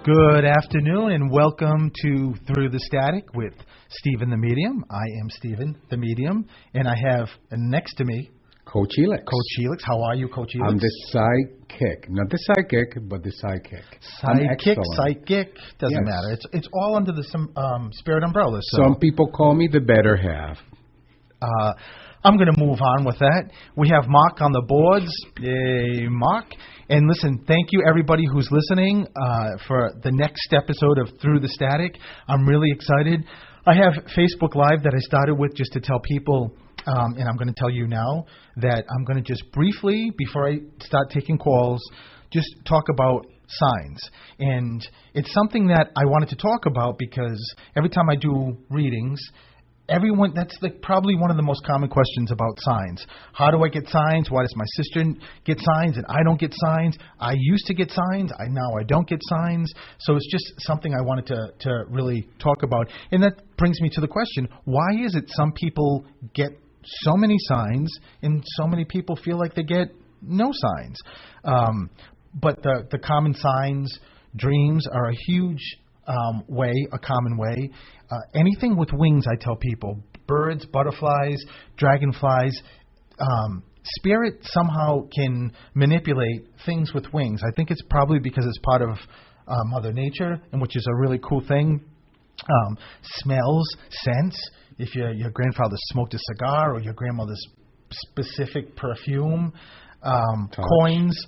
Good afternoon and welcome to Through the Static with Stephen the Medium. I am Stephen the Medium, and I have next to me Coach Helix. Coach Helix. How are you, Coach Helix? I'm the sidekick. Not the sidekick, but the sidekick. Sidekick, doesn't matter. It's all under the Spirit umbrella. So. Some people call me the better half. I'm going to move on with that. We have Mark on the boards. Yay, Mark. And listen, thank you everybody who's listening for the next episode of Through the Static. I'm really excited. I have Facebook Live that I started with just to tell people, and I'm going to tell you now, that I'm going to just briefly, before I start taking calls, just talk about signs. And it's something that I wanted to talk about because every time I do readings, everyone, that's probably one of the most common questions about signs. How do I get signs? Why does my sister get signs and I don't get signs? I used to get signs. Now I don't get signs. So it's just something I wanted to really talk about. And that brings me to the question, why is it some people get so many signs and so many people feel like they get no signs? But the common signs, dreams are a huge a common way. Anything with wings, I tell people, birds, butterflies, dragonflies, spirit somehow can manipulate things with wings. I think it's probably because it's part of Mother Nature, and which is a really cool thing. Smells, scents. If your grandfather smoked a cigar or your grandmother's specific perfume, coins.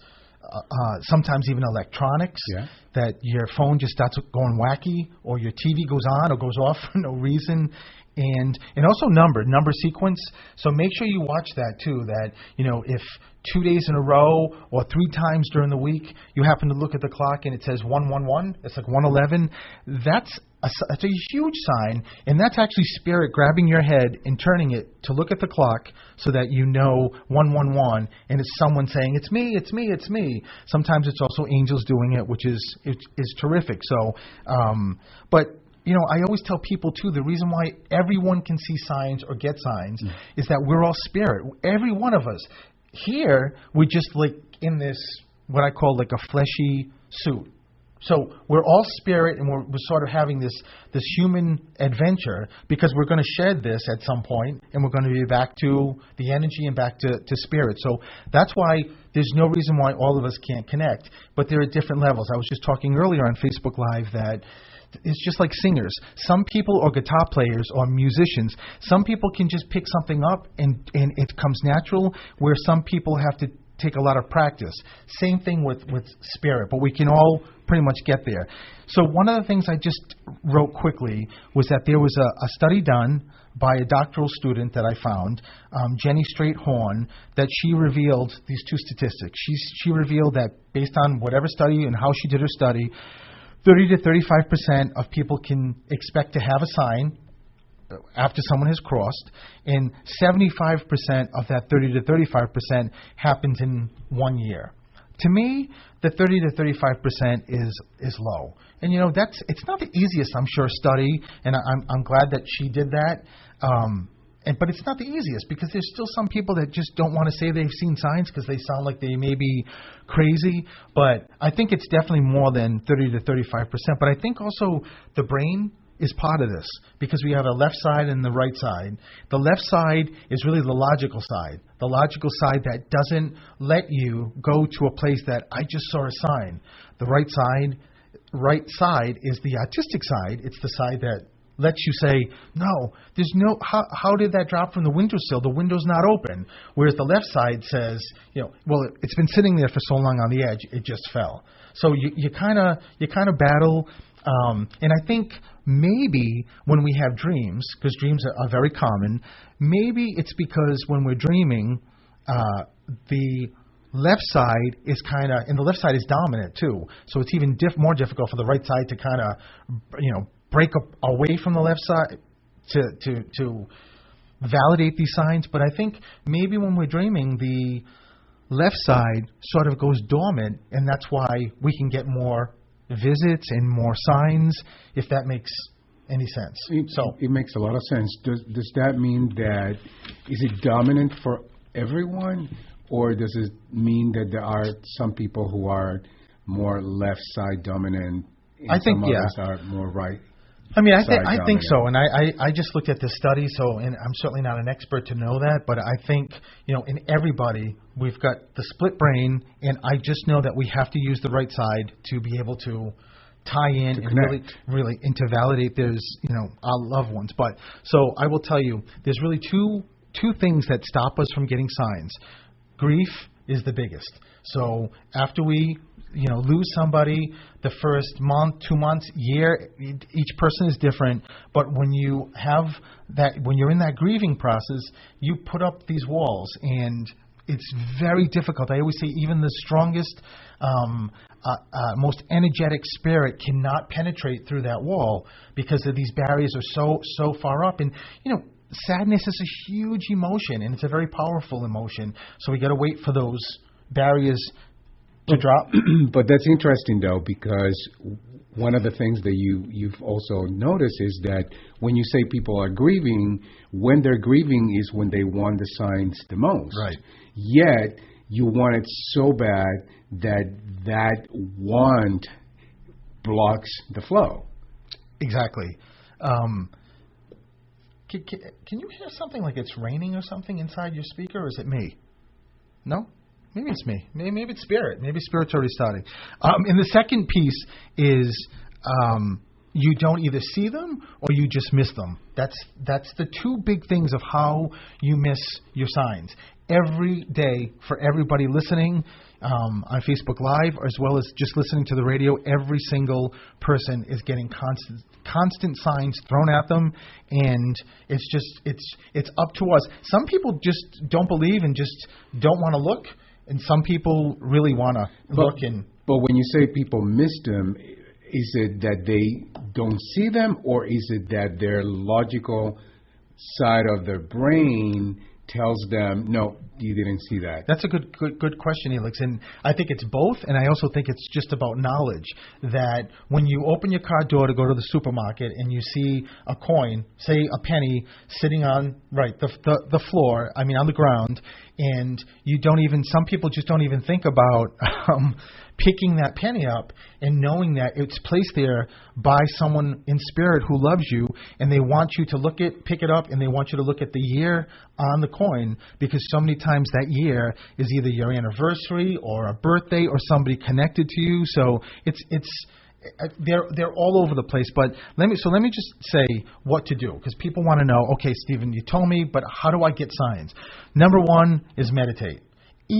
Sometimes even electronics, that your phone just starts going wacky, or your TV goes on or goes off for no reason, and also number sequence. So make sure you watch that too. That if 2 days in a row or 3 times during the week you happen to look at the clock and it says 111, it's like 111. That's a huge sign, and that's actually spirit grabbing your head and turning it to look at the clock so that you know 111, and it's someone saying, it's me, it's me, it's me. Sometimes it's also angels doing it, which is terrific. So, but I always tell people too, the reason why everyone can see signs or get signs is that we're all spirit. Every one of us. Here, we're just like in this, what I call like a fleshy suit. So we're all spirit, and we're sort of having this human adventure because we're going to shed this at some point, and we're going to be back to the energy and back to spirit. So that's why there's no reason why all of us can't connect, but there are different levels. I was just talking earlier on Facebook Live that it's just like singers. Some people are guitar players or musicians. Some people can just pick something up and it comes natural, where some people have to take a lot of practice. Same thing with spirit, but we can all pretty much get there. So one of the things I just wrote quickly was that there was a study done by a doctoral student that I found, Jenny Straight-Horn, that she revealed these 2 statistics. She revealed that based on whatever study and how she did her study, 30 to 35% of people can expect to have a sign after someone has crossed, and 75% of that 30 to 35% happens in 1 year. To me, the 30 to 35% is low, and it's not the easiest, I'm sure, study, and I'm glad that she did that. But it's not the easiest because there's still some people that just don't want to say they've seen signs because they sound like they may be crazy. But I think it's definitely more than 30 to 35%. But I think also the brain is part of this because we have a left side and the right side. The left side is really the logical side that doesn't let you go to a place that I just saw a sign. The right side is the artistic side. It's the side that lets you say, no, there's no, how did that drop from the windowsill? The window's not open. Whereas the left side says, well, it's been sitting there for so long on the edge, it just fell. So you kind of battle. And I think maybe when we have dreams, because dreams are very common, maybe it's because when we're dreaming, the left side is and the left side is dominant too. So it's even more difficult for the right side to kind of, break up away from the left side to validate these signs. But I think maybe when we're dreaming, the left side sort of goes dormant, and that's why we can get more visits and more signs, if that makes any sense. It makes a lot of sense. Does that mean that, is it dominant for everyone, or does it mean that there are some people who are more left side dominant and I think, some others are more right. I mean, I side think so, dominant. and I just looked at this study, and I'm certainly not an expert to know that, but I think, in everybody, we've got the split brain, and I just know that we have to use the right side to be able to tie in and really and to validate our loved ones. But so I will tell you, there's really two things that stop us from getting signs. Grief is the biggest. So after we lose somebody, the first month, 2 months, year, each person is different. But when you have that, when you're in that grieving process, you put up these walls, and it's very difficult. I always say even the strongest, most energetic spirit cannot penetrate through that wall because of these barriers are so far up. And sadness is a huge emotion, and it's a very powerful emotion. So we got to wait for those barriers to drop. But that's interesting, though, because one of the things that you've also noticed is that when you say people are grieving, when they're grieving is when they want the signs the most. Right. Yet you want it so bad that want blocks the flow. Exactly. Can you hear something like it's raining or something inside your speaker, or is it me? No? Maybe it's me. Maybe it's spirit. Maybe spirit's already starting. And the second piece is you don't either see them or you just miss them. That's the two big things of how you miss your signs. Every day, for everybody listening on Facebook Live, as well as just listening to the radio, every single person is getting constant signs thrown at them, and it's up to us. Some people just don't believe and just don't want to look, and some people really want to look. But when you say people miss them, is it that they don't see them, or is it that their logical side of their brain tells them, no, you didn't see that? That's a good question, Elix. And I think it's both, and I also think it's just about knowledge. That when you open your car door to go to the supermarket and you see a coin, say a penny, sitting on the floor, on the ground, and some people just don't even think about picking that penny up and knowing that it's placed there by someone in spirit who loves you, and they want you to pick it up, and they want you to look at the year on the coin, because so many times that year is either your anniversary or a birthday or somebody connected to you. So they're all over the place. But let me just say what to do, because people want to know, okay, Stephen, you told me, but how do I get signs? Number one is meditate. A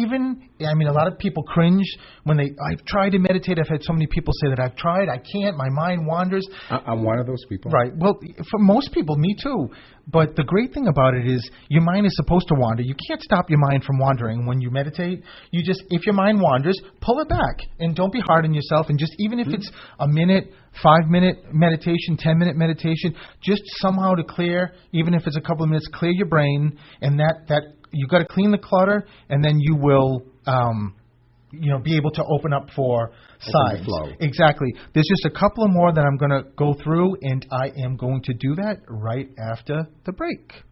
lot of people cringe when I've tried to meditate. I've had so many people say that I've tried, I can't, my mind wanders. I'm one of those people. Right. Well, for most people, me too. But the great thing about it is your mind is supposed to wander. You can't stop your mind from wandering when you meditate. If your mind wanders, pull it back, and don't be hard on yourself. And just even if it's a minute, 5-minute meditation, 10-minute meditation, just somehow to clear, even if it's a couple of minutes, clear your brain, and that you got to clean the clutter, and then you will, be able to open up for signs. Exactly. There's just a couple of more that I'm going to go through, and I am going to do that right after the break.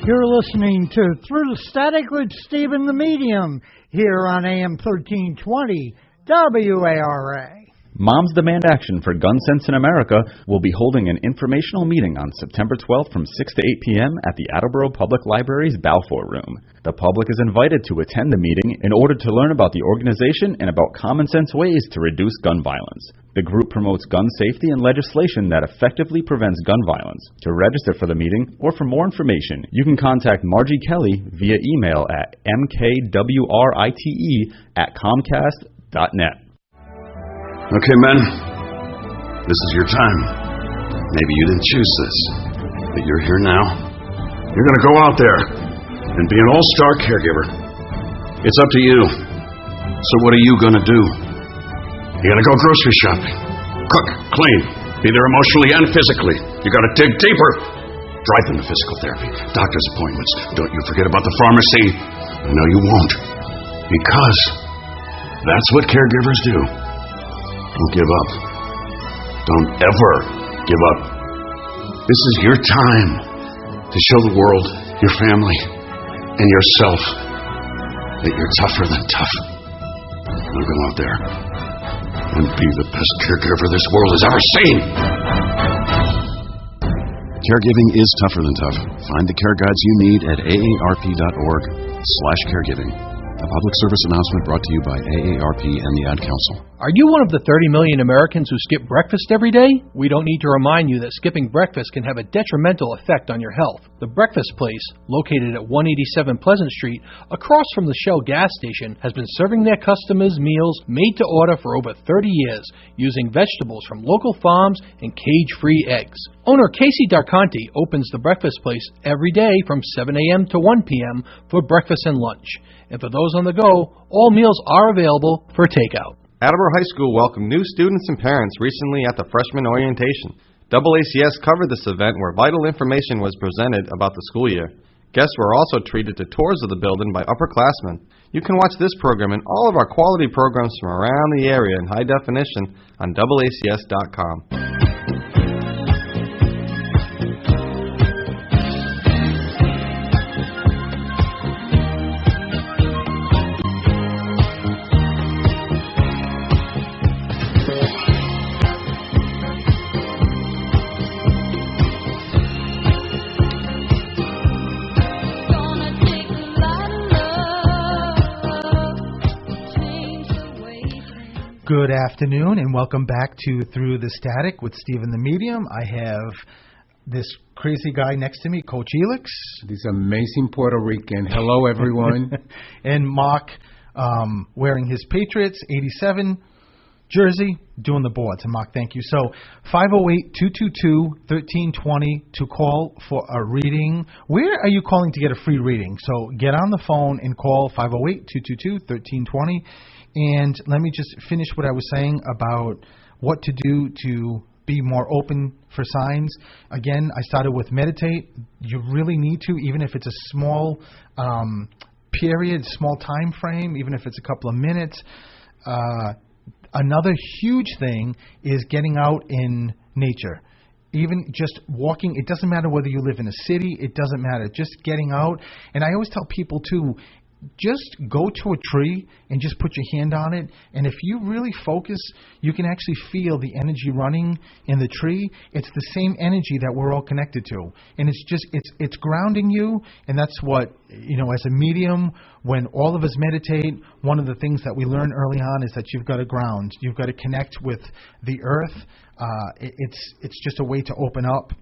You're listening to Through the Static with Stephen the Medium here on AM 1320 WARA. Moms Demand Action for Gun Sense in America will be holding an informational meeting on September 12th from 6 to 8 p.m. at the Attleboro Public Library's Balfour Room. The public is invited to attend the meeting in order to learn about the organization and about common sense ways to reduce gun violence. The group promotes gun safety and legislation that effectively prevents gun violence. To register for the meeting or for more information, you can contact Margie Kelly via email at mkwrite@comcast.net. Okay, men, this is your time. Maybe you didn't choose this, but you're here now. You're going to go out there and be an all-star caregiver. It's up to you. So what are you going to do? You're going to go grocery shopping, cook, clean, be there emotionally and physically. You got to dig deeper. Drive them to physical therapy, doctor's appointments. Don't you forget about the pharmacy. No, you won't. Because That's what caregivers do. Don't give up. Don't ever give up. This is your time to show the world, your family, and yourself that you're tougher than tough. Now go out there and be the best caregiver this world has ever seen. Caregiving is tougher than tough. Find the care guides you need at aarp.org/caregiving. A public service announcement brought to you by AARP and the Ad Council. Are you one of the 30 million Americans who skip breakfast every day? We don't need to remind you that skipping breakfast can have a detrimental effect on your health. The Breakfast Place, located at 187 Pleasant Street, across from the Shell gas station, has been serving their customers meals made to order for over 30 years, using vegetables from local farms and cage-free eggs. Owner Casey Darconti opens the Breakfast Place every day from 7 a.m. to 1 p.m. for breakfast and lunch. And for those on the go, all meals are available for takeout. Attleboro High School welcomed new students and parents recently at the freshman orientation. AACS covered this event where vital information was presented about the school year. Guests were also treated to tours of the building by upperclassmen. You can watch this program and all of our quality programs from around the area in high definition on AACS.com. Good afternoon, and welcome back to Through the Static with Stephen the Medium. I have this crazy guy next to me, Coach Elix. This amazing Puerto Rican. Hello, everyone. And Mark, wearing his Patriots 87 jersey, doing the boards. And Mark, thank you. So 508-222-1320 to call for a reading. Where are you calling to get a free reading? So get on the phone and call 508-222-1320. And let me just finish what I was saying about what to do to be more open for signs. Again, I started with meditate. You really need to, even if it's a small period, small time frame, even if it's a couple of minutes. Another huge thing is getting out in nature. Even just walking, it doesn't matter whether you live in a city, it doesn't matter. Just getting out. And I always tell people, too, just go to a tree and just put your hand on it. And if you really focus, you can actually feel the energy running in the tree. It's the same energy that we're all connected to. And it's just, it's grounding you. And that's what, as a medium, when all of us meditate, one of the things that we learn early on is that you've got to ground. You've got to connect with the earth. It's just a way to open up.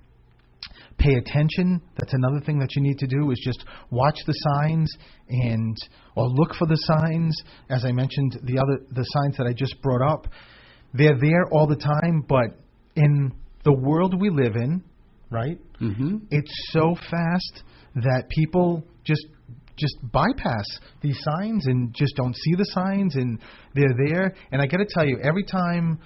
Pay attention. That's another thing that you need to do, is just watch the signs or look for the signs. As I mentioned, the signs that I just brought up, they're there all the time. But in the world we live in, right? Mm-hmm. It's so fast that people just bypass these signs and just don't see the signs, and they're there. And I got to tell you, every time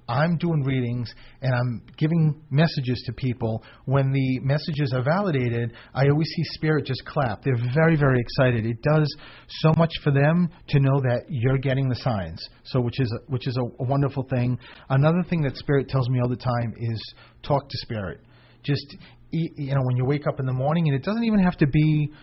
I'm doing readings and I'm giving messages to people, when the messages are validated, I always see Spirit just clap. They're very, very excited. It does so much for them to know that you're getting the signs, so which is a wonderful thing. Another thing that Spirit tells me all the time is talk to Spirit. Just, when you wake up in the morning, and it doesn't even have to be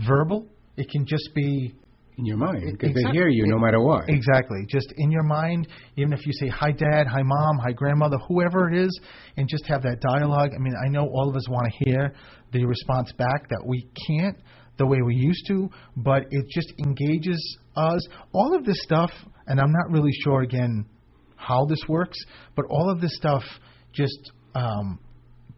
verbal. It can just be in your mind, because they hear you no matter what. Exactly. Just in your mind, even if you say, hi, Dad, hi, Mom, hi, Grandmother, whoever it is, and just have that dialogue. I mean, I know all of us want to hear the response back that we can't the way we used to, but it just engages us. All of this stuff, and I'm not really sure, again, how this works, but all of this stuff just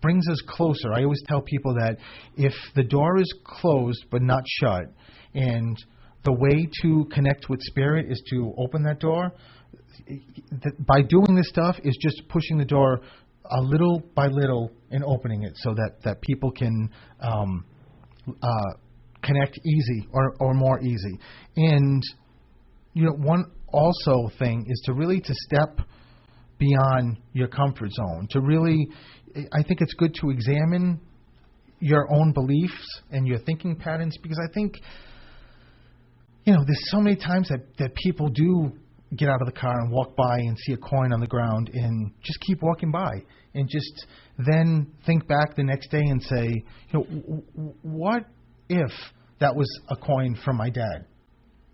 brings us closer. I always tell people that if the door is closed but not shut, and the way to connect with Spirit is to open that door. By doing this stuff is just pushing the door a little by little and opening it so that people can connect easy or more easy. And one also thing is to really to step beyond your comfort zone. To really, I think it's good to examine your own beliefs and your thinking patterns, because I think there's so many times that people do get out of the car and walk by and see a coin on the ground and just keep walking by and just then think back the next day and say, what if that was a coin from my dad?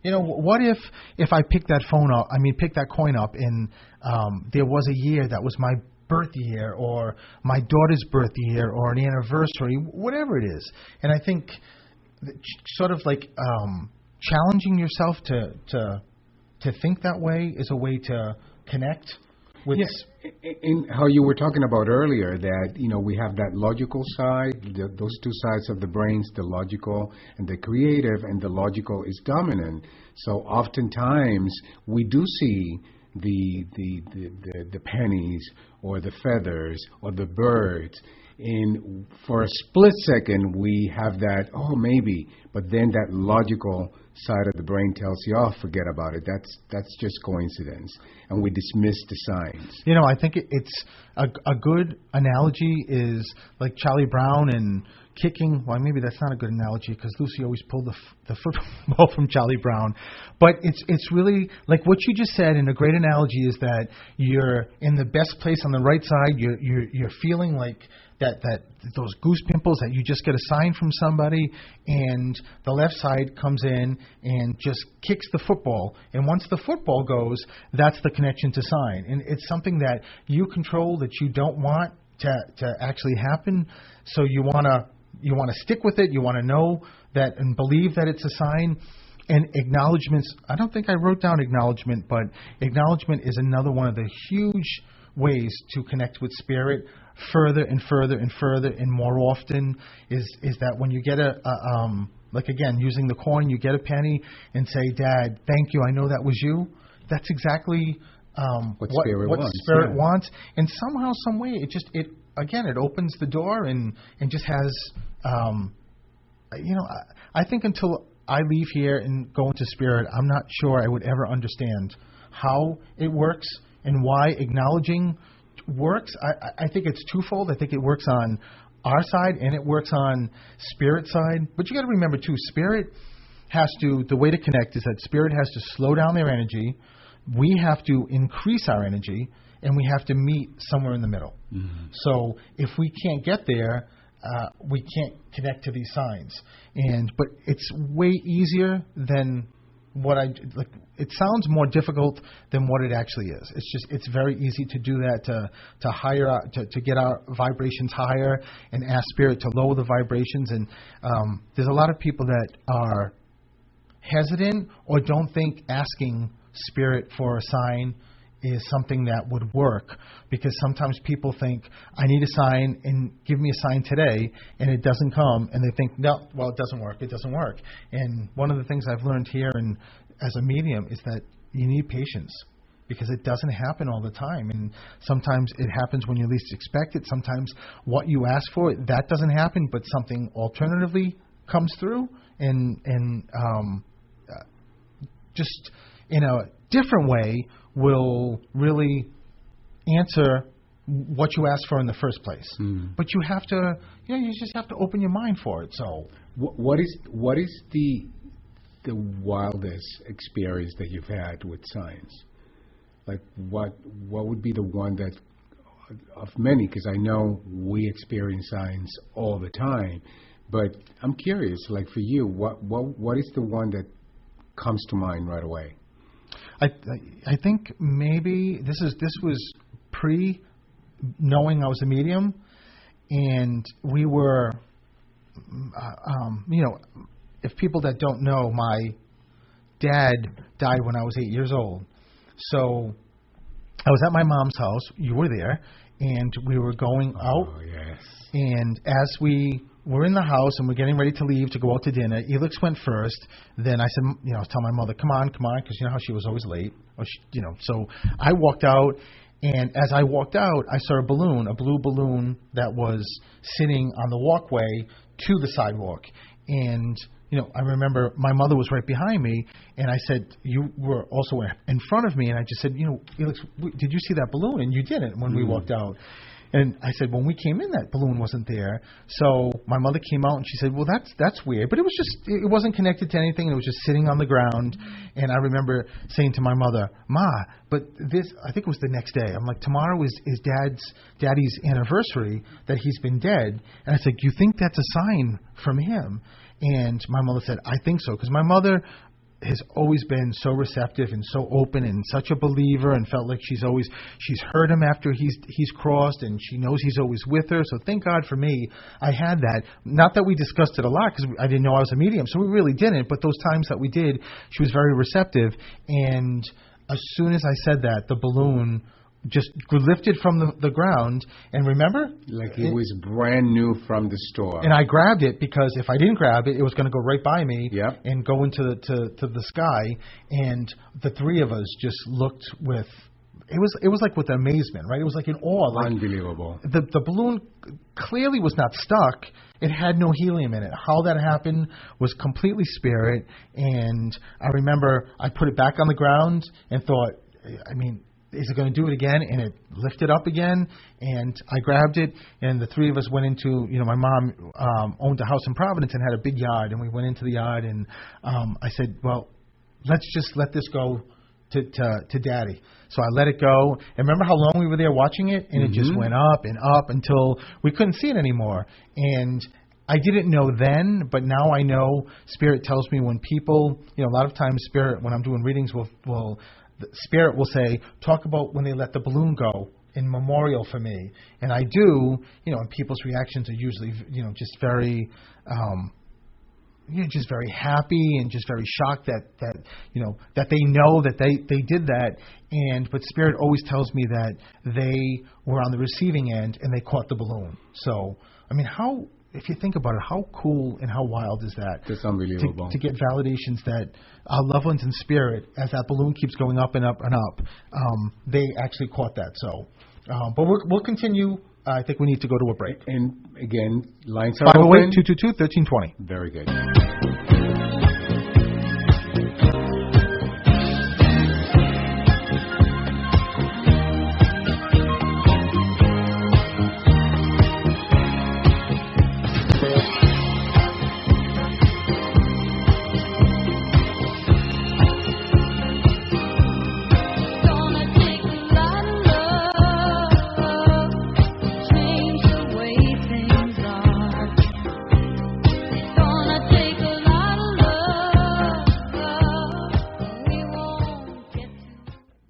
What if I picked that coin up and there was a year that was my birth year or my daughter's birth year or an anniversary, whatever it is. And I think sort of like challenging yourself to think that way is a way to connect with. Yes, in how you were talking about earlier that we have that logical side, those two sides of the brains, the logical and the creative, and the logical is dominant. So oftentimes we do see the pennies or the feathers or the birds. And for a split second, we have that, maybe. But then that logical side of the brain tells you, forget about it. That's just coincidence. And we dismiss the signs. I think it's a good analogy is like Charlie Brown and kicking. Well, maybe that's not a good analogy because Lucy always pulled the football from Charlie Brown. But it's really like what you just said, and a great analogy is that you're in the best place on the right side. You're feeling like that those goose pimples that you just get a sign from somebody, and the left side comes in and just kicks the football. And once the football goes, that's the connection to sign. And it's something that you control that you don't want to actually happen. So you want to stick with it. You want to know that and believe that it's a sign. And acknowledgments, I don't think I wrote down acknowledgement, but acknowledgement is another one of the huge ways to connect with spirit further and further and further and more often is that when you get like again, using the coin, you get a penny and say, Dad, thank you. I know that was you. That's exactly what spirit wants. And somehow, some way, it opens the door and just has, I think until I leave here and go into spirit, I'm not sure I would ever understand how it works and why acknowledging works. I think it's twofold. I think it works on our side and it works on spirit side. But you got to remember too, spirit has to, the way to connect is that spirit has to slow down their energy. We have to increase our energy, and we have to meet somewhere in the middle. Mm-hmm. So if we can't get there, we can't connect to these signs. But it's way easier than what it sounds more difficult than what it actually is. It's very easy to do that, to get our vibrations higher and ask spirit to lower the vibrations. And there's a lot of people that are hesitant or don't think asking spirit for a sign is something that would work, because sometimes people think, I need a sign and give me a sign today, and it doesn't come, and they think, no, well, it doesn't work. And one of the things I've learned here and as a medium is that you need patience, because it doesn't happen all the time, and sometimes it happens when you least expect it. Sometimes what you ask for, that doesn't happen, but something alternatively comes through, and just in a different way will really answer what you asked for in the first place. Mm. But you have to, you just have to open your mind for it. So, what is the wildest experience that you've had with science? Like, what would be the one that, of many, because I know we experience science all the time, but I'm curious, like for you, what is the one that comes to mind right away? I think maybe this was pre knowing I was a medium, and we were, if people that don't know, my dad died when I was 8 years old. So I was at my mom's house. You were there, and we were going out. Oh, yes. And as we were in the house and we're getting ready to leave to go out to dinner, Elix went first. Then I said, I was telling my mother, come on, because you know how she was always late. Or so I walked out, and as I walked out, I saw a blue balloon that was sitting on the walkway to the sidewalk. And I remember my mother was right behind me, and I said, you were also in front of me, and I just said, Elix, did you see that balloon? And you didn't when we walked out. And I said, when we came in, that balloon wasn't there. So my mother came out and she said, well, that's weird. But it wasn't connected to anything. It was just sitting on the ground. And I remember saying to my mother, Ma, but this, I think it was the next day. I'm like, tomorrow is Daddy's anniversary that he's been dead. And I said, you think that's a sign from him? And my mother said, I think so. Because my mother has always been so receptive and so open and such a believer, and felt like she's heard him after he's crossed, and she knows he's always with her. So thank God for me, I had that. Not that we discussed it a lot because I didn't know I was a medium, so we really didn't. But those times that we did, she was very receptive. And as soon as I said that, the balloon just lifted from the ground, and remember? Like it was brand new from the store. And I grabbed it because if I didn't grab it, it was going to go right by me and go into the sky. And the three of us just looked with, it was like with amazement, right? It was like in awe. Like unbelievable. The balloon clearly was not stuck. It had no helium in it. How that happened was completely spirit. And I remember I put it back on the ground and thought, I mean, is it going to do it again? And it lifted up again, and I grabbed it, and the three of us went into, my mom owned a house in Providence and had a big yard, and we went into the yard, and I said, well, let's just let this go to Daddy. So I let it go, and remember how long we were there watching it? And it just went up and up until we couldn't see it anymore. And I didn't know then, but now I know. Spirit tells me when people, a lot of times Spirit, when I'm doing readings, the Spirit will say, talk about when they let the balloon go in memorial for me. And I do, and people's reactions are usually, just very, just very happy and just very shocked that they know that they did that. But Spirit always tells me that they were on the receiving end and they caught the balloon. So, I mean, if you think about it, how cool and how wild is that? That's unbelievable. To get validations that our loved ones in spirit, as that balloon keeps going up and up and up, they actually caught that. So, but we'll continue. I think we need to go to a break. And again, lines are open. 508-222-1320. Very good.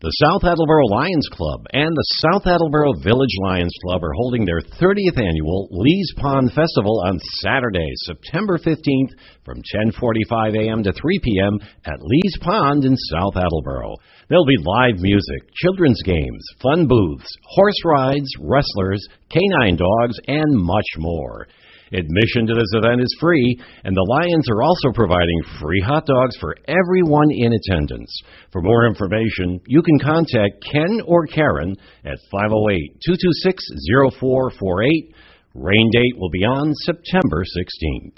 The South Attleboro Lions Club and the South Attleboro Village Lions Club are holding their 30th annual Lee's Pond Festival on Saturday, September 15th from 10:45 a.m. to 3 p.m. at Lee's Pond in South Attleboro. There'll be live music, children's games, fun booths, horse rides, wrestlers, canine dogs, and much more. Admission to this event is free, and the Lions are also providing free hot dogs for everyone in attendance. For more information, you can contact Ken or Karen at 508-226-0448. Rain date will be on September 16th.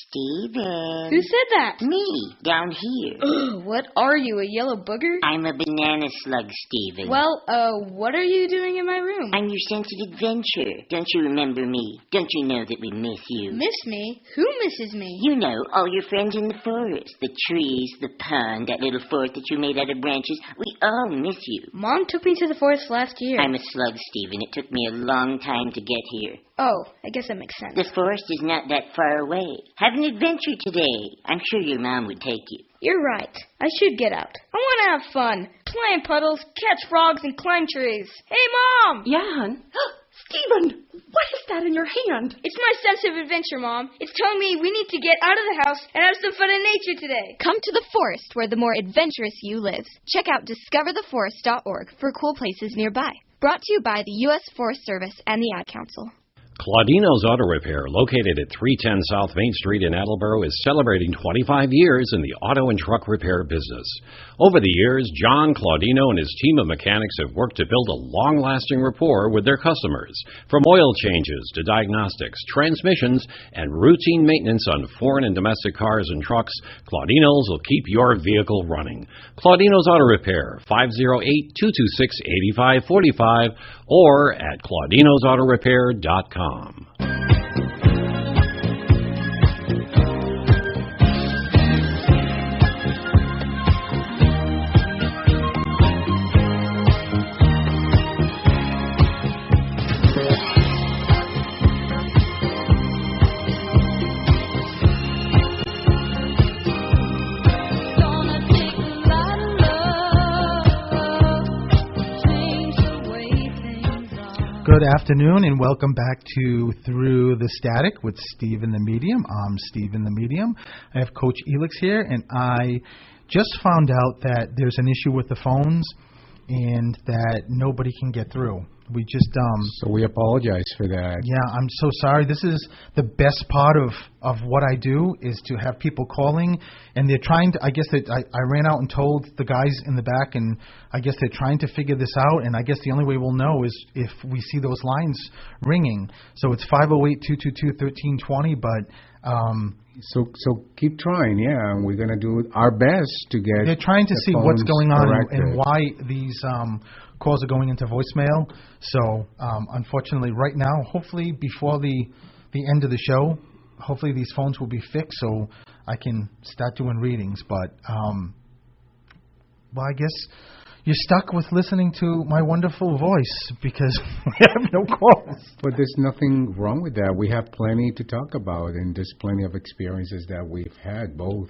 Steven. Who said that? Me, down here. What are you, a yellow booger? I'm a banana slug, Steven. Well, what are you doing in my room? I'm your sense of adventure. Don't you remember me? Don't you know that we miss you? Miss me? Who misses me? You know, all your friends in the forest. The trees, the pond, that little fort that you made out of branches. We all miss you. Mom took me to the forest last year. I'm a slug, Steven. It took me a long time to get here. Oh, I guess that makes sense. The forest is not that far away. Have an adventure today. I'm sure your mom would take you. You're right. I should get out. I want to have fun. Play in puddles, catch frogs, and climb trees. Hey, Mom! Yeah, hon? Steven, what is that in your hand? It's my sense of adventure, Mom. It's telling me we need to get out of the house and have some fun in nature today. Come to the forest where the more adventurous you lives. Check out discovertheforest.org for cool places nearby. Brought to you by the U.S. Forest Service and the Ad Council. Claudino's Auto Repair, located at 310 South Main Street in Attleboro, is celebrating 25 years in the auto and truck repair business. Over the years, John Claudino and his team of mechanics have worked to build a long-lasting rapport with their customers. From oil changes to diagnostics, transmissions, and routine maintenance on foreign and domestic cars and trucks, Claudino's will keep your vehicle running. Claudino's Auto Repair, 508-226-8545 or at claudinosautorepair.com. Good afternoon and welcome back to Through the Static with Stephen the Medium. I'm Stephen the Medium. I have Coach Elix here, and I just found out that there's an issue with the phones and that nobody can get through. We just So we apologize for that. Yeah, I'm so sorry. This is the best part of what I do is to have people calling, and they're trying to, I guess that I ran out and told the guys in the back, and I guess they're trying to figure this out, and I guess the only way we'll know is if we see those lines ringing. So it's 508-222-1320, but So keep trying, yeah, and we're going to do our best to get. They're trying to see what's going on corrected. and why these calls are going into voicemail. So unfortunately, right now, hopefully before the end of the show, hopefully these phones will be fixed so I can start doing readings. But well, I guess you're stuck with listening to my wonderful voice because we have no calls. But there's nothing wrong with that. We have plenty to talk about, and there's plenty of experiences that we've had, both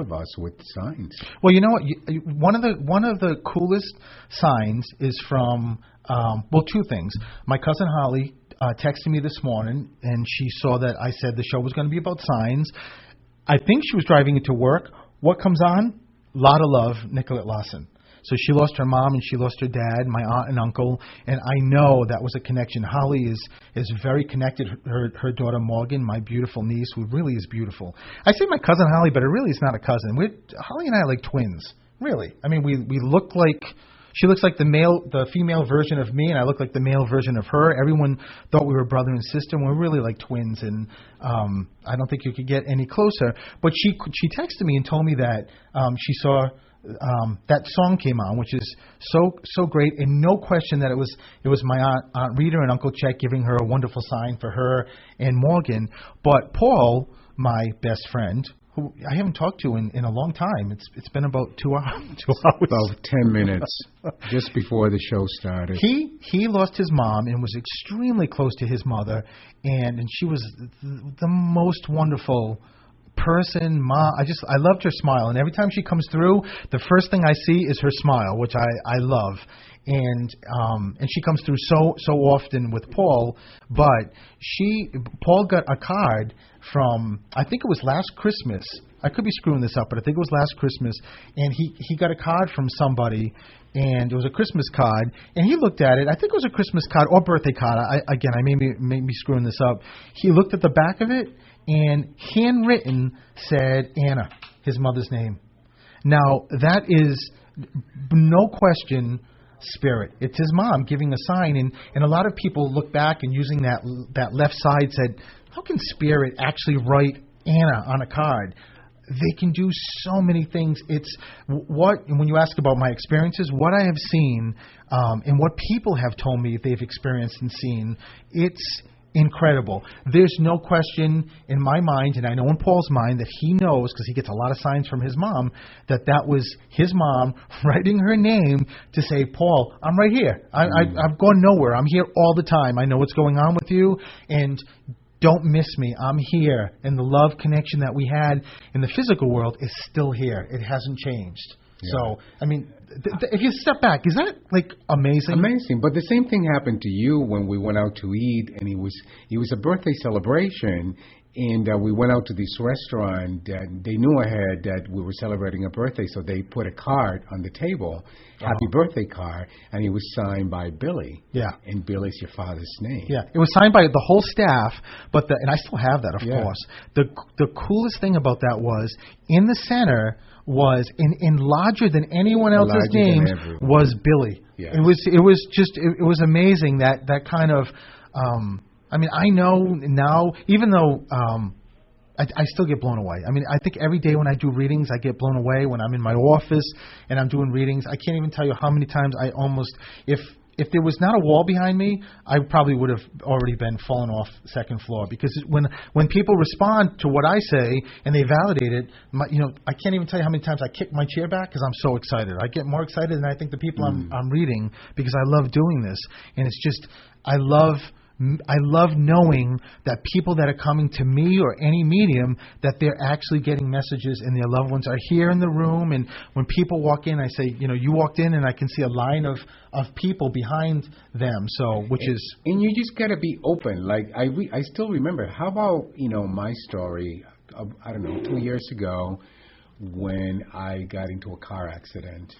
of us, with signs. Well, you know what? One of the coolest signs is from two things. My cousin Holly texted me this morning, and she saw that I said the show was going to be about signs. I think she was driving into work. What comes on? Lot of Love, Nicolette Lawson. So she lost her mom and she lost her dad, my aunt and uncle, and I know that was a connection. Holly is very connected. Her daughter Morgan, my beautiful niece, who really is beautiful. I say my cousin Holly, but it really is not a cousin. Holly and I are like twins, really. I mean, we look like. She looks like the female version of me, and I look like the male version of her. Everyone thought we were brother and sister, and we're really like twins, and I don't think you could get any closer. But she texted me and told me that she saw that song came on, which is so great, and no question that it was my aunt Rita and Uncle Chet giving her a wonderful sign for her and Morgan. But Paul, my best friend, who I haven't talked to in a long time. It's been about 2 hours. About 10 minutes, just before the show started. He lost his mom and was extremely close to his mother, and she was the most wonderful person. I loved her smile, and every time she comes through, the first thing I see is her smile, which I love. And she comes through so often with Paul, but Paul got a card from, I think it was last Christmas. I could be screwing this up, but I think it was last Christmas, and he got a card from somebody, and it was a Christmas card, and he looked at it. I think it was a Christmas card or birthday card. I may be screwing this up. He looked at the back of it, and handwritten said Anna, his mother's name. Now, that is no question spirit. It's his mom giving a sign, and a lot of people look back and using that left side said, how can spirit actually write Anna on a card? They can do so many things. It's when you ask about my experiences, what I have seen, and what people have told me they've experienced and seen, it's incredible. There's no question in my mind, and I know in Paul's mind, that he knows, because he gets a lot of signs from his mom, that was his mom writing her name to say, Paul, I'm right here. I've gone nowhere. I'm here all the time. I know what's going on with you, and don't miss me. I'm here. And the love connection that we had in the physical world is still here. It hasn't changed. Yeah. So, I mean, if you step back, is that like amazing? Amazing. But the same thing happened to you when we went out to eat, and it was a birthday celebration, And we went out to this restaurant, and they knew ahead that we were celebrating a birthday, so they put a card on the table, happy birthday card, and it was signed by Billy. Yeah. And Billy's your father's name. Yeah, it was signed by the whole staff, and I still have that, of course. The coolest thing about that was, in the center was, in larger than anyone else's name, was Billy. Yes. It was amazing that kind of... I mean, I know now, even though I still get blown away. I mean, I think every day when I do readings, I get blown away. When I'm in my office and I'm doing readings, I can't even tell you how many times I almost, if there was not a wall behind me, I probably would have already been falling off second floor. Because when people respond to what I say and they validate it, I can't even tell you how many times I kick my chair back because I'm so excited. I get more excited than I think the people I'm reading, because I love doing this. And it's just, I love knowing that people that are coming to me or any medium, that they're actually getting messages and their loved ones are here in the room. And when people walk in, I say, you walked in and I can see a line of people behind them. So, and you just got to be open. Like I still remember, how about, my story, I don't know, 2 years ago when I got into a car accident.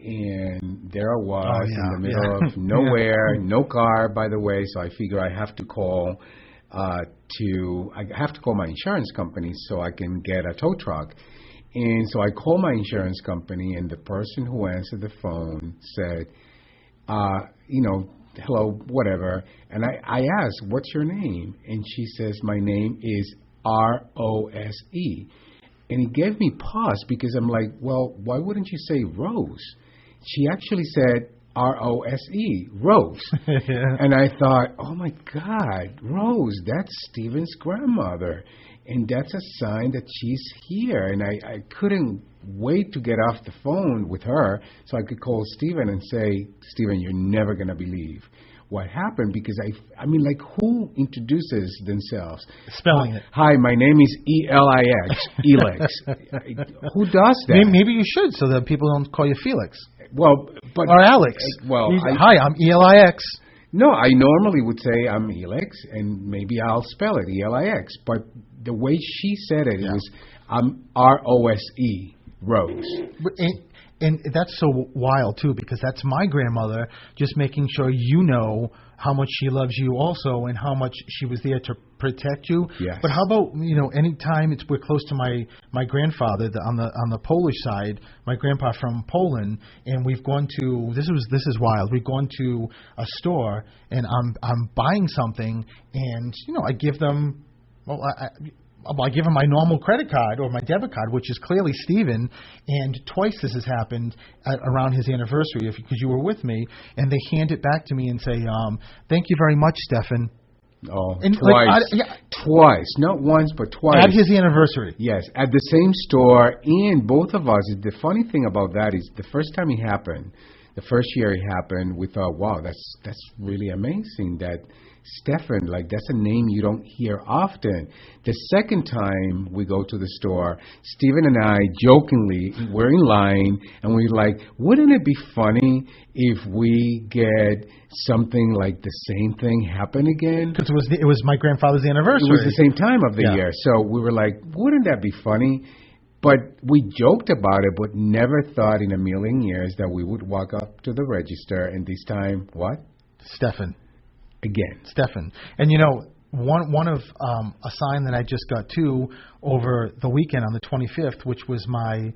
And there I was in the middle of nowhere, no car, by the way. So I figure I have to call my insurance company so I can get a tow truck. And so I called my insurance company, and the person who answered the phone said, hello, whatever. And I asked, what's your name? And she says, my name is Rose. And it gave me pause, because I'm like, well, why wouldn't you say Rose? She actually said Rose, Rose. And I thought, oh, my God, Rose, that's Stephen's grandmother. And that's a sign that she's here. And I couldn't wait to get off the phone with her so I could call Stephen and say, Stephen, you're never going to believe what happened, because I mean, like, who introduces themselves? Spelling it. Hi, my name is Elix. Elix. Who does that? Maybe you should, so that people don't call you Felix. Well, but or Alex. Hi, I'm Elix. No, I normally would say I'm Elix, and maybe I'll spell it Elix. But the way she said it, it was I'm Rose, Rose. And that's so wild, too, because that's my grandmother just making sure you know how much she loves you also, and how much she was there to protect you. Yes. But how about, any time we're close to my grandfather on the Polish side, my grandpa from Poland, and we've gone to, this is wild, we've gone to a store, and I'm buying something, and, I give them, I give him my normal credit card or my debit card, which is clearly Stephen, and twice this has happened around his anniversary, because you were with me, and they hand it back to me and say, thank you very much, Stephen. Oh, and twice. Twice. Not once, but twice. At his anniversary. Yes, at the same store, and both of us. The funny thing about that is the first time it happened, the first year it happened, we thought, wow, that's really amazing that Stephen, like, that's a name you don't hear often. The second time we go to the store, Stephen and I jokingly, we're in line, and we're like, wouldn't it be funny if we get something like the same thing happen again? Because it was my grandfather's anniversary. It was the same time of the year. So we were like, wouldn't that be funny? But we joked about it, but never thought in a million years that we would walk up to the register, and this time, what? Stephen. Again. Stephen. And one of a sign that I just got too over the weekend on the 25th, which was my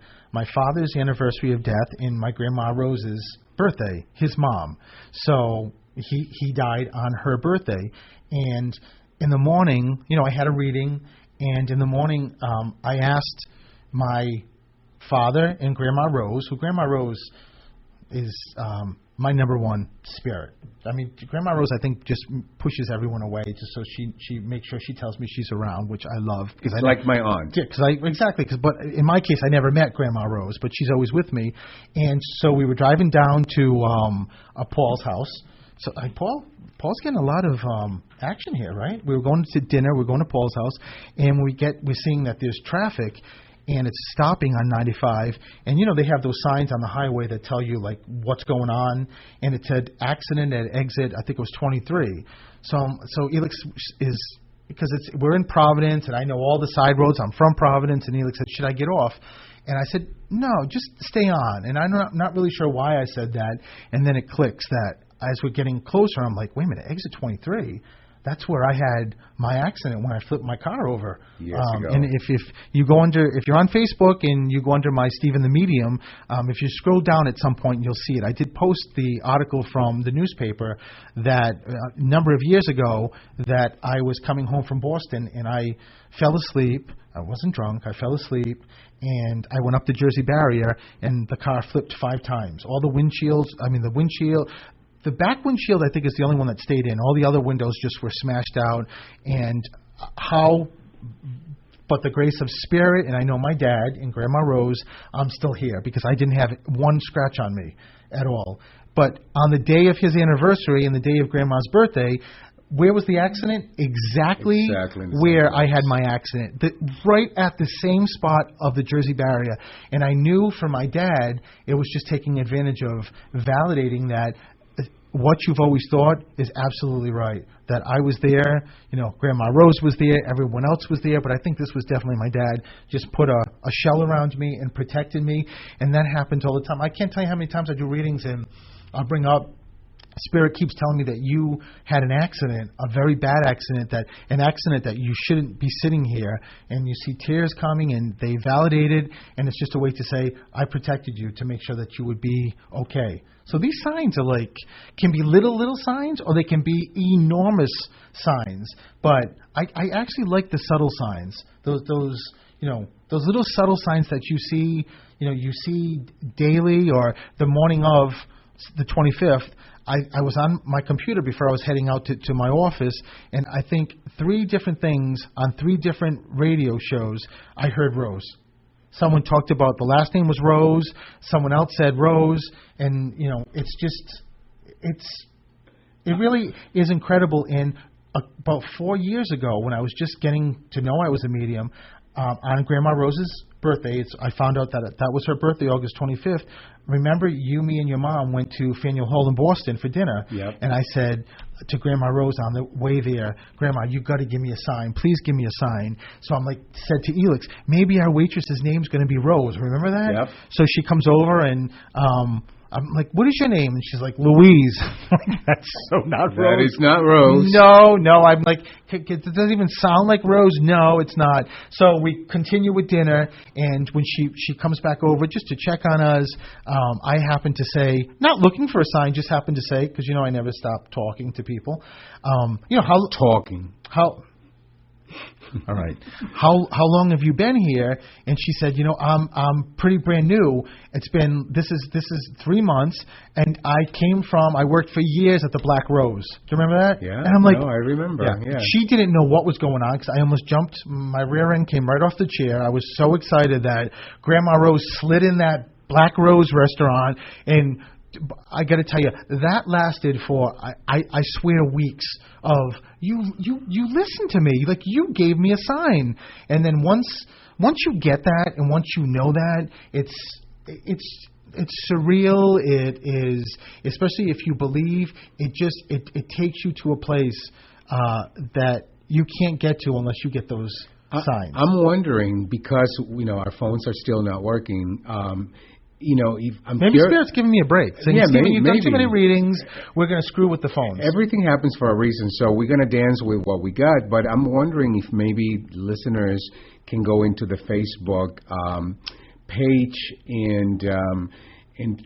father's anniversary of death and my grandma Rose's birthday, his mom. So he died on her birthday. And in the morning, I had a reading, and in the morning I asked my father and Grandma Rose, who Grandma Rose is my number one spirit. I mean, Grandma Rose, I think, just pushes everyone away just so she makes sure she tells me she's around, which I love. It's like my aunt. Yeah, exactly. But in my case, I never met Grandma Rose, but she's always with me. And so we were driving down to Paul's house. So Paul's getting a lot of action here, right? We were going to dinner. We're going to Paul's house, and we're seeing that there's traffic, and it's stopping on 95. And, they have those signs on the highway that tell you, like, what's going on. And it said accident at exit, I think it was 23. So Elix is because we're in Providence, and I know all the side roads. I'm from Providence, and Helix said, should I get off? And I said, no, just stay on. And I'm not really sure why I said that. And then it clicks that as we're getting closer, I'm like, wait a minute, exit 23. That's where I had my accident when I flipped my car over. Years ago. And if you go if you're on Facebook and you go under my Stephen the Medium, if you scroll down at some point, you'll see it. I did post the article from the newspaper that a number of years ago that I was coming home from Boston and I fell asleep. I wasn't drunk. I fell asleep, and I went up the Jersey barrier, and the car flipped 5 times. All the windshield. The back windshield, I think, is the only one that stayed in. All the other windows just were smashed out. And but the grace of spirit, and I know my dad and Grandma Rose, I'm still here because I didn't have one scratch on me at all. But on the day of his anniversary and the day of Grandma's birthday, where was the accident? Exactly where I had my accident. Right at the same spot of the Jersey barrier. And I knew for my dad, it was just taking advantage of validating that what you've always thought is absolutely right. That I was there, Grandma Rose was there, everyone else was there, but I think this was definitely my dad just put a shell around me and protected me, and that happens all the time. I can't tell you how many times I do readings and I'll bring up, Spirit keeps telling me that you had an accident, a very bad accident, an accident that you shouldn't be sitting here, and you see tears coming, and they validated, and it's just a way to say, I protected you to make sure that you would be okay. So these signs are can be little signs, or they can be enormous signs. But I actually like the subtle signs, those little subtle signs that you see daily, or the morning of the 25th. I was on my computer before I was heading out to my office, and I think 3 different things on 3 different radio shows, I heard Rose. Someone talked about the last name was Rose. Someone else said Rose, and it really is incredible. And about 4 years ago, when I was just getting to know I was a medium, on Grandma Rose's birthday, I found out that was her birthday, August 25th. Remember, you, me, and your mom went to Faneuil Hall in Boston for dinner. Yep. And I said to Grandma Rose on the way there, Grandma, you got to give me a sign. Please give me a sign. So I'm said to Elix, maybe our waitress's name's going to be Rose. Remember that? Yep. So she comes over and I'm like, what is your name? And she's like, Louise. That's so not Rose. That is not Rose. No. I'm like, it doesn't even sound like Rose. No, it's not. So we continue with dinner, and when she comes back over just to check on us, I happen to say, not looking for a sign, just happen to say, because I never stop talking to people. All right. How long have you been here? And she said, I'm pretty brand new. This is 3 months, and I worked for years at the Black Rose. Do you remember that? Yeah. And I'm like, I remember. Yeah. She didn't know what was going on because I almost jumped. My rear end came right off the chair. I was so excited that Grandma Rose slid in that Black Rose restaurant, and I got to tell you, that lasted for, I swear, weeks of, you listened to me, you gave me a sign. And then once you get that, and once you know that, it's surreal. It is, especially if you believe, it takes you to a place that you can't get to unless you get those signs. I'm wondering, because our phones are still not working, maybe Spirit's giving me a break. Saying, Stephen, you've done too many readings. We're going to screw with the phones. Everything happens for a reason, so we're going to dance with what we got. But I'm wondering if maybe listeners can go into the Facebook page and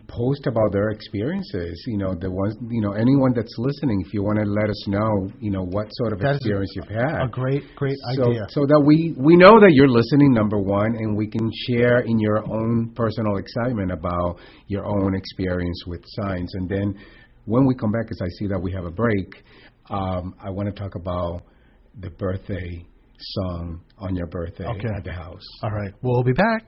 post about their experiences. The ones, anyone that's listening, if you want to let us know, what sort of experience you've had. A great idea. So that we know that you're listening, number one, and we can share in your own personal excitement about your own experience with signs. And then when we come back, as I see that we have a break, I want to talk about the birthday song on your birthday at the house. All right. We'll be back.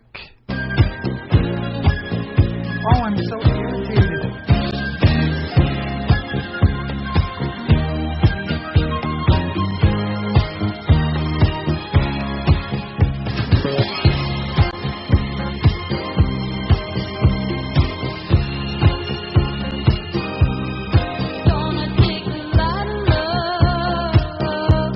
Oh, I'm so irritated. Gonna take a lot of love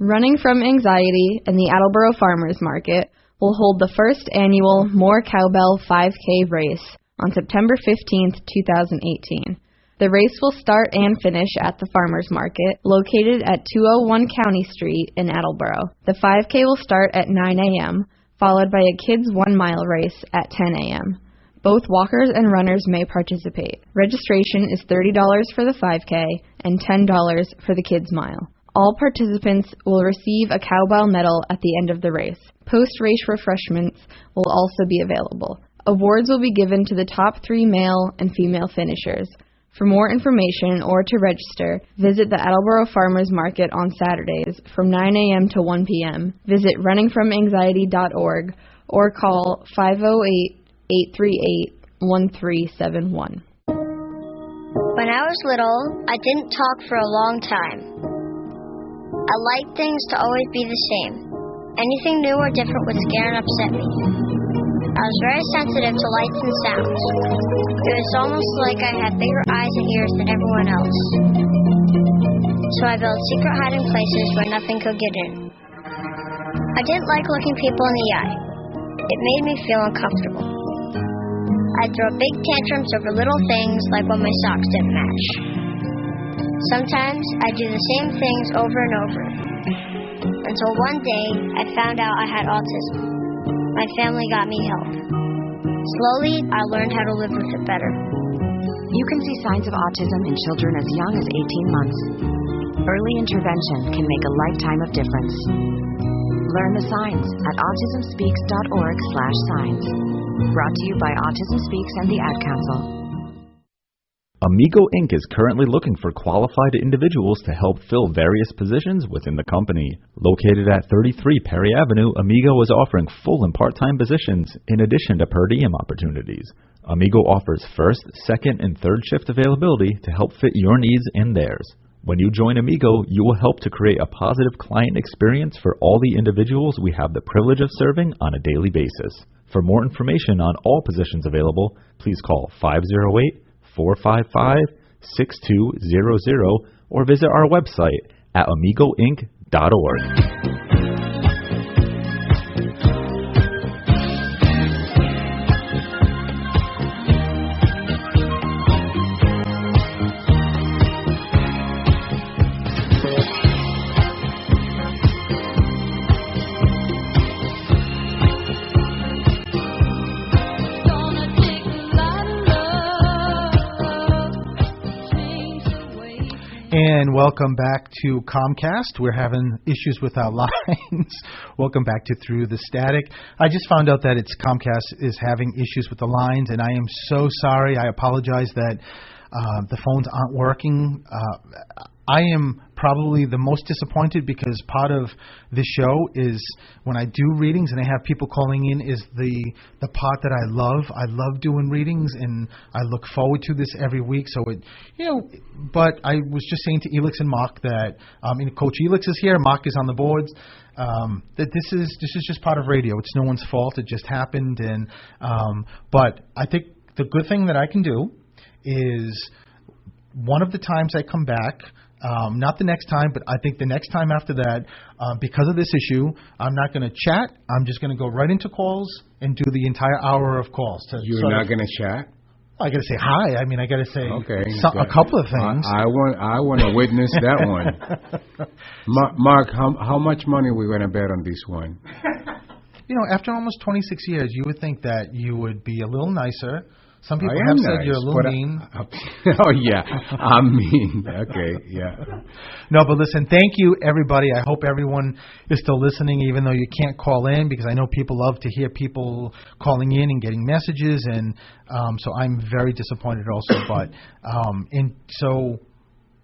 Running from Anxiety and the Attleboro Farmers Market will hold the first annual More Cowbell 5K race on September 15th, 2018. The race will start and finish at the Farmers Market, located at 201 County Street in Attleboro. The 5K will start at 9 a.m., followed by a kids' 1-mile race at 10 a.m. Both walkers and runners may participate. Registration is $30 for the 5K and $10 for the kids' mile. All participants will receive a cowbell medal at the end of the race. Post-race refreshments will also be available. Awards will be given to the top 3 male and female finishers. For more information or to register, visit the Attleboro Farmers Market on Saturdays from 9 a.m. to 1 p.m. Visit runningfromanxiety.org or call 508-838-1371. When I was little, I didn't talk for a long time. I liked things to always be the same. Anything new or different would scare and upset me. I was very sensitive to lights and sounds. It was almost like I had bigger eyes and ears than everyone else. So I built secret hiding places where nothing could get in. I didn't like looking people in the eye. It made me feel uncomfortable. I'd throw big tantrums over little things like when my socks didn't match. Sometimes I'd do the same things over and over. Until one day, I found out I had autism. My family got me help. Slowly, I learned how to live with it better. You can see signs of autism in children as young as 18 months. Early intervention can make a lifetime of difference. Learn the signs at autismspeaks.org/signs. Brought to you by Autism Speaks and the Ad Council. Amigo Inc. is currently looking for qualified individuals to help fill various positions within the company. Located at 33 Perry Avenue, Amigo is offering full and part-time positions in addition to per diem opportunities. Amigo offers first, second, and third shift availability to help fit your needs and theirs. When you join Amigo, you will help to create a positive client experience for all the individuals we have the privilege of serving on a daily basis. For more information on all positions available, please call 508-455-6200 or visit our website at amigoinc.org. And welcome back to Comcast. We're having issues with our lines. Welcome back to Through the Static. I just found out that Comcast is having issues with the lines, and I am so sorry. I apologize that the phones aren't working. I am probably the most disappointed because part of this show is when I do readings and I have people calling in is the part that I love. I love doing readings and I look forward to this every week. So but I was just saying to Elix and Mark that Coach Elix is here, Mark is on the boards. That this is just part of radio. It's no one's fault. It just happened. And but I think the good thing that I can do is one of the times I come back. Not the next time, but I think the next time after that, because of this issue, I'm not going to chat. I'm just going to go right into calls and do the entire hour of calls. You're not going to chat? I got to say hi. I mean, I got to say a couple of things. I want to witness that one. Mark, how much money are we going to bet on this one? After almost 26 years, you would think that you would be a little nicer. Some people have said you're a little mean. Oh, yeah. I'm mean. Okay, yeah. No, but listen, thank you, everybody. I hope everyone is still listening, even though you can't call in, because I know people love to hear people calling in and getting messages, and so I'm very disappointed also. But and so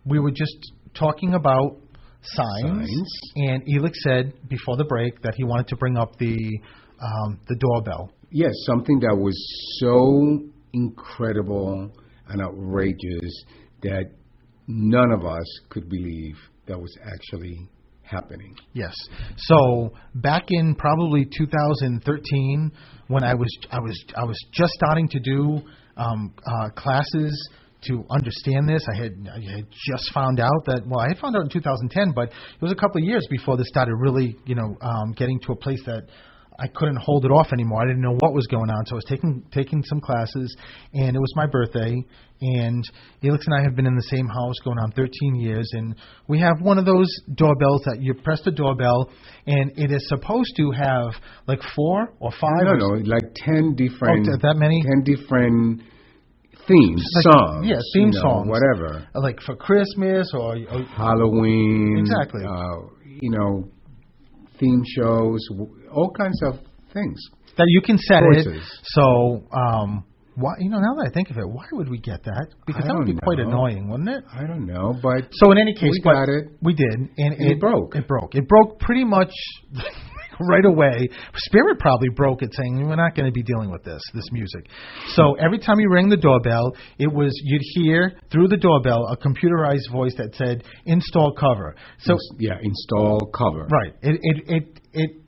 we were just talking about signs. And Elix said before the break that he wanted to bring up the doorbell. Yes, something that was so incredible and outrageous that none of us could believe that was actually happening. Yes. So back in probably 2013, when I was just starting to do classes to understand this. I had just found out that, well, I had found out in 2010, but it was a couple of years before this started really, getting to a place that I couldn't hold it off anymore. I didn't know what was going on, so I was taking some classes, and it was my birthday, and Elix and I have been in the same house going on 13 years, and we have one of those doorbells that you press the doorbell, and it is supposed to have like 4 or 5. No, like 10 different. Oh, that many? 10 different themes, like, songs. Yeah, theme songs. Whatever. Like for Christmas or Halloween. Exactly. Theme shows, all kinds of things that you can set Choices. it. So, why? Now that I think of it, why would we get that? Because that would be quite annoying, wouldn't it? I don't know, but so in any case, we got it. We did, and it broke. It broke. It broke pretty much right away. Spirit probably broke it, saying we're not going to be dealing with this music. So every time you rang the doorbell, you'd hear through the doorbell a computerized voice that said "install cover." So install cover. Right. It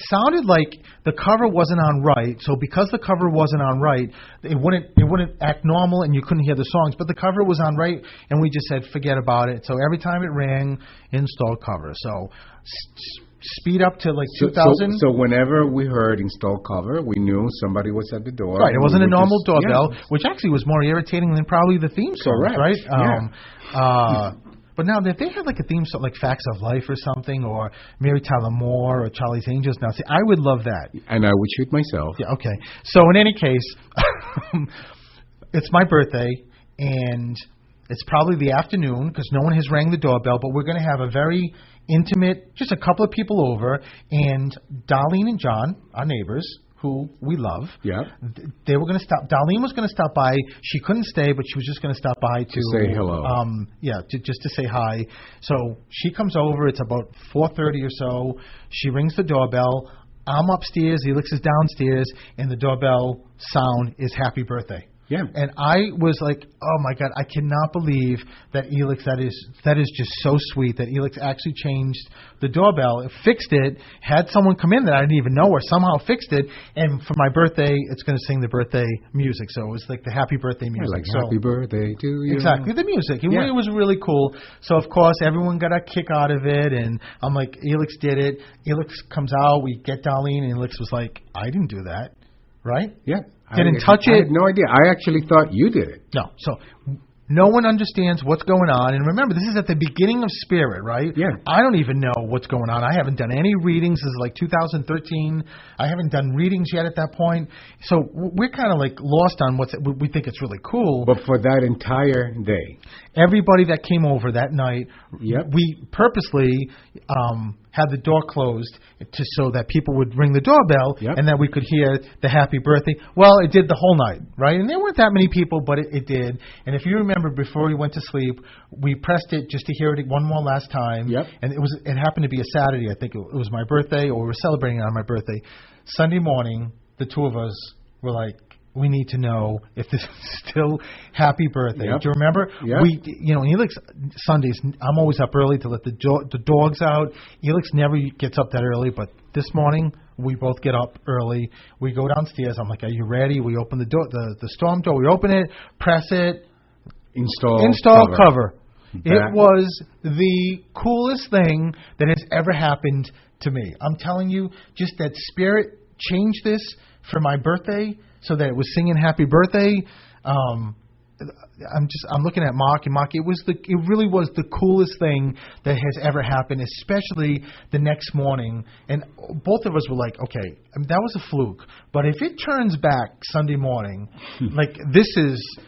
sounded like the cover wasn't on right, so because the cover wasn't on right, it wouldn't act normal and you couldn't hear the songs, but the cover was on right, and we just said forget about it. So every time it rang, install cover. So speed up to like 2000. So whenever we heard install cover, we knew somebody was at the door. Right, it wasn't a normal doorbell, which actually was more irritating than probably the theme song, right? But now, if they had like a theme song, like Facts of Life or something, or Mary Tyler Moore or Charlie's Angels, now, see, I would love that. And I would shoot myself. Yeah, okay. So in any case, it's my birthday, and it's probably the afternoon because no one has rang the doorbell, but we're going to have a very intimate, just a couple of people over, and Darlene and John, our neighbors, who we love. Yeah. They were going to stop. Darlene was going to stop by. She couldn't stay, but she was just going to stop by to say hello. Just to say hi. So she comes over. It's about 4:30 or so. She rings the doorbell. I'm upstairs. Elix is downstairs, and the doorbell sound is "Happy Birthday." Yeah. And I was like, oh my God, I cannot believe that Elix, that is just so sweet that Elix actually changed the doorbell, fixed it, had someone come in that I didn't even know or somehow fixed it, and for my birthday, it's going to sing the birthday music. So it was like the happy birthday music. Like happy birthday to you. Exactly, the music. It was really cool. So of course, everyone got a kick out of it, and I'm like, Elix did it. Elix comes out, we get Darlene, and Elix was like, I didn't do that. Right? Yeah. Didn't touch it. I had no idea. I actually thought you did it. No. So no one understands what's going on. And remember, this is at the beginning of Spirit, right? Yeah. I don't even know what's going on. I haven't done any readings. This is like 2013. I haven't done readings yet at that point. So we're kind of like lost on we think it's really cool. But for that entire day. Everybody that came over that night, we purposely had the door closed so that people would ring the doorbell and that we could hear the happy birthday. Well, it did the whole night, right? And there weren't that many people, but it did. And if you remember, before we went to sleep, we pressed it just to hear it one more last time. Yep. And it happened to be a Saturday. I think it was my birthday, or we were celebrating on my birthday. Sunday morning, the two of us were like, we need to know if this is still happy birthday. Yep. Do you remember? Yep. Elix, Sundays, I'm always up early to let the dogs out. Elix never gets up that early, but this morning we both get up early. We go downstairs. I'm like, are you ready? We open the door, the storm door. We open it, press it. Install cover. It was the coolest thing that has ever happened to me. I'm telling you, just that Spirit changed this for my birthday so that it was singing happy birthday. I'm looking at Mark, and Mark, it really was the coolest thing that has ever happened, especially the next morning. And both of us were like, okay, that was a fluke, but if it turns back Sunday morning, like this is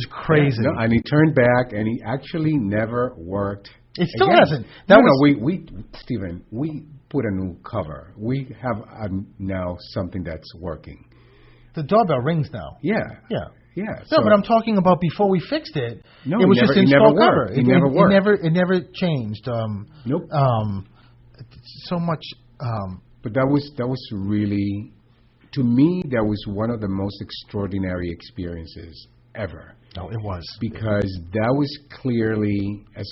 crazy. No, and he turned back, and he actually never worked. It still again. hasn't. Stephen, we put a new cover. We have now something that's working. The doorbell rings now. Yeah. No, but I'm talking about before we fixed it. No, it was just install cover. It never worked. It never changed. Nope. So much. But that was really, to me, that was one of the most extraordinary experiences ever. No, it was. Because that was clearly as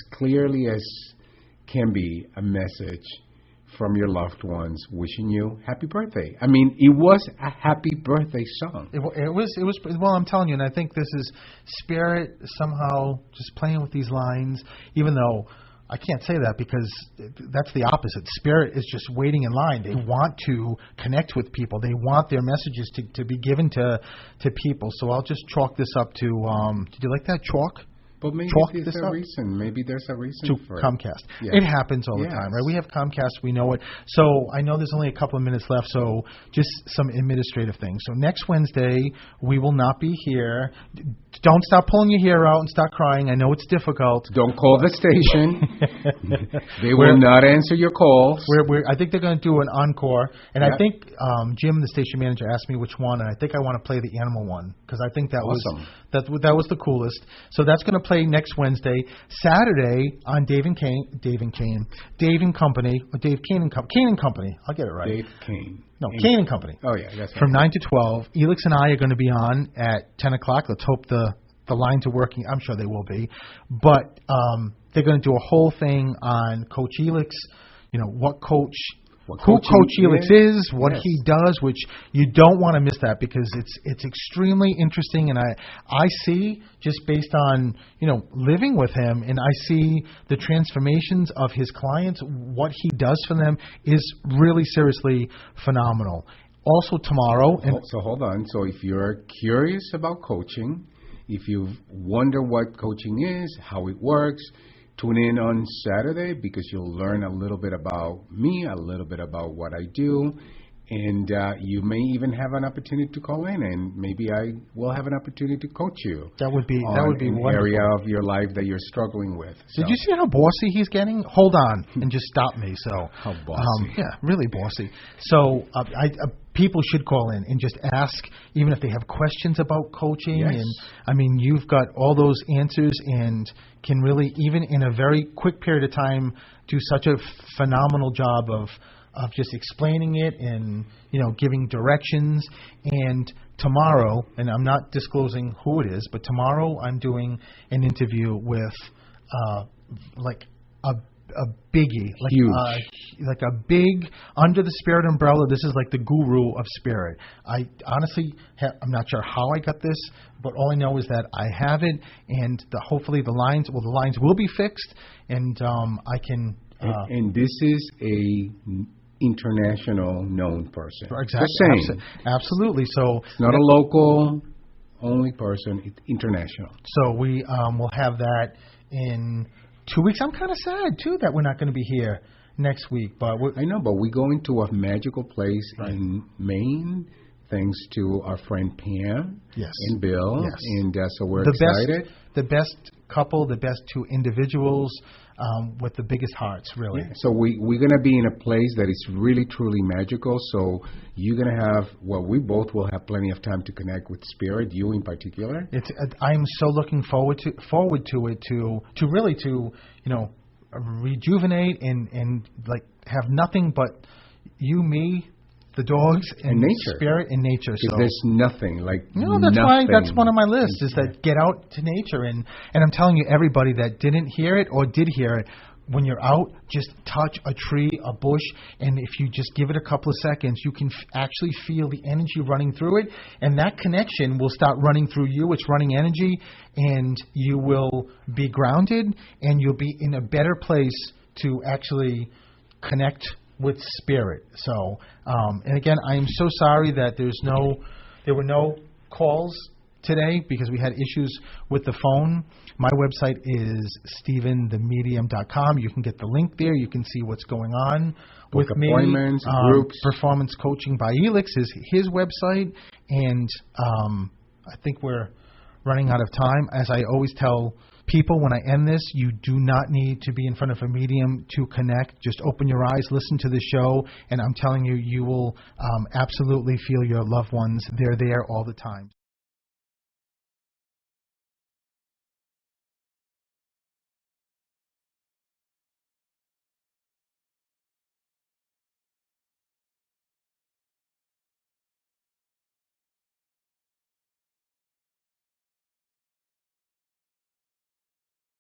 can be, a message from your loved ones wishing you happy birthday. I mean, it was a happy birthday song. It was. Well, I'm telling you, and I think this is Spirit somehow just playing with these lines, even though I can't say that because that's the opposite. Spirit is just waiting in line. They want to connect with people. They want their messages to be given to people. So I'll just chalk this up to. Did you like that chalk? But maybe there's a reason. Maybe there's a reason to for Comcast. Yeah. It happens all the time, right? We have Comcast. We know it. So I know there's only a couple of minutes left, so just some administrative things. So next Wednesday, we will not be here. Don't stop pulling your hair out and start crying. I know it's difficult. Don't call the station. They will not answer your calls. I think they're going to do an encore. And Yeah. I think Jim, the station manager, asked me which one, and I think I want to play the animal one because I think that Awesome. was the coolest. So that's going to play next Wednesday. Saturday on Dave and Company, or Dave Kane and Company. I'll get it right. Dave Kane. No, Kane and Company. Oh, yeah. That's From right. 9 to 12. Elix and I are going to be on at 10 o'clock. Let's hope the lines are working. I'm sure they will be. But they're going to do a whole thing on Coach Elix, who Coach Elix is, what Yes. he does, which you don't want to miss that because it's extremely interesting, and I see just based on living with him, and I see the transformations of his clients. What he does for them is really seriously phenomenal. Also tomorrow, So hold on. So if you're curious about coaching, if you wonder what coaching is, how it works, tune in on Saturday because you'll learn a little bit about me, a little bit about what I do, and you may even have an opportunity to call in, and maybe I will have an opportunity to coach you. That would be an wonderful. area of your life that you're struggling with. Did you see how bossy he's getting? Hold on and just stop me. So how bossy? Yeah, really bossy. So people should call in and just ask, even if they have questions about coaching. Yes. And I mean, you've got all those answers and can really, even in a very quick period of time, do such a phenomenal job of just explaining it and giving directions. And tomorrow, and I'm not disclosing who it is, but tomorrow I'm doing an interview with like a biggie, like a big under the Spirit umbrella. This is like the guru of Spirit. I honestly, I'm not sure how I got this, but all I know is that I have it, and hopefully the lines will be fixed, and I can. And this is a international known person. Exactly. Absolutely. So it's not a local only person. It's international. So we will have that in 2 weeks. I'm kind of sad too that we're not going to be here next week. But I know, but we go into a magical place in Maine, thanks to our friend Pam and Bill. Yes. And so we're excited. The best couple, the best two individuals with the biggest hearts, really. Yeah. So we're going to be in a place that is really, truly magical. So you're going to have, we both will have plenty of time to connect with Spirit, you in particular. I'm so looking forward to it to really rejuvenate and like have nothing but you, me, the dogs, and nature. Spirit and nature. So there's nothing like that's nothing. why that's one of my lists is that get out to nature and I'm telling you, everybody that didn't hear it or did hear it, when you're out, just touch a tree, a bush, and if you just give it a couple of seconds, you can actually feel the energy running through it, and that connection will start running through you. It's running energy, and you will be grounded, and you'll be in a better place to actually connect with Spirit. So, and again, I am so sorry that there were no calls today because we had issues with the phone. My website is StephenTheMedium.com. You can get the link there. You can see what's going on with me. Appointments, groups. Performance Coaching by Elix is his website, and I think we're running out of time. As I always tell people when I end this, you do not need to be in front of a medium to connect. Just open your eyes, listen to the show, and I'm telling you, you will absolutely feel your loved ones. They're there all the time.